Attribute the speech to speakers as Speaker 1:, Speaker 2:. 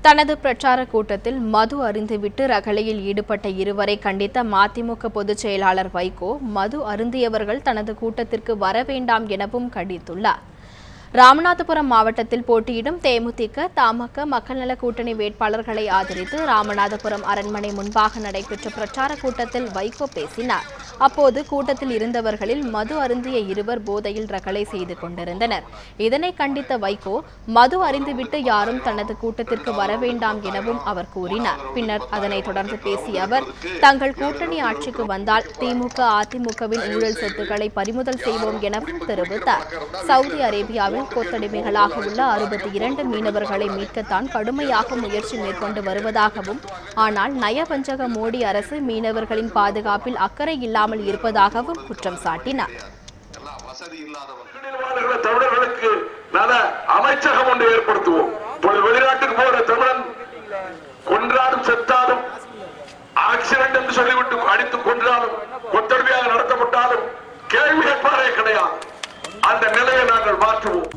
Speaker 1: தனது பிரச்சார கூட்டத்தில் மது அருந்திவிட்டு ரகளையில் ஈடுபட்ட இருவரை கண்டித்த மதிமுக பொதுச் செயலாளர் வைகோ மது அருந்தியவர்கள் தனது கூட்டத்திற்கு வர வேண்டாம் எனவும் கண்டித்துள்ளார். ராமநாதபுரம் மாவட்டத்தில் போட்டியிடும் தேமுதிக, தமாக மக்கள் நல கூட்டணி வேட்பாளர்களை ஆதரித்து ராமநாதபுரம் அரண்மனை முன்பாக நடைபெற்ற பிரச்சார கூட்டத்தில் வைகோ பேசினார். அப்போது கூட்டத்தில் இருந்தவர்களில் மது அருந்திய இருவர் போதையில் ரகளை செய்து கொண்டிருந்தனர். இதனை கண்டித்த வைகோ மது அருந்திவிட்டு யாரும் தனது கூட்டத்திற்கு வர வேண்டாம் எனவும் அவர் கூறினார். பின்னர் அதனைத் தொடர்ந்து பேசிய அவர், தங்கள் கூட்டணி ஆட்சிக்கு வந்தால் திமுக, அதிமுகவின் ஊழல் சொத்துக்களை பறிமுதல் செய்வோம் எனவும் தெரிவித்தார். சவுதி அரேபியாவில் கொத்தடிமைகளாக உள்ள 62 மீனவர்களை மீட்கத்தான் கடுமையாக முயற்சி மேற்கொண்டு வருவதாகவும், ஆனால் நயவஞ்சக மோடி அரசு மீனவர்களின் பாதுகாப்பில் அக்கறை இல்லாமல் இருப்பதாகவும் குற்றம் சாட்டினார்.
Speaker 2: தமிழர்களுக்கு நல அமைச்சகம் ஒன்று ஏற்படுத்துவோம். வெளிநாட்டுக்கு போற தமிழன் கொன்றாலும் செத்தாலும், ஆக்சிடென்ட் என்று சொல்லிவிட்டு அடித்து கொன்றாலும், கொத்தடிமையாக நடத்தப்பட்டாலும் கேள்வி கேட்பாரே கிடையாது. அந்த நிலையை நாங்கள் மாற்றுவோம்.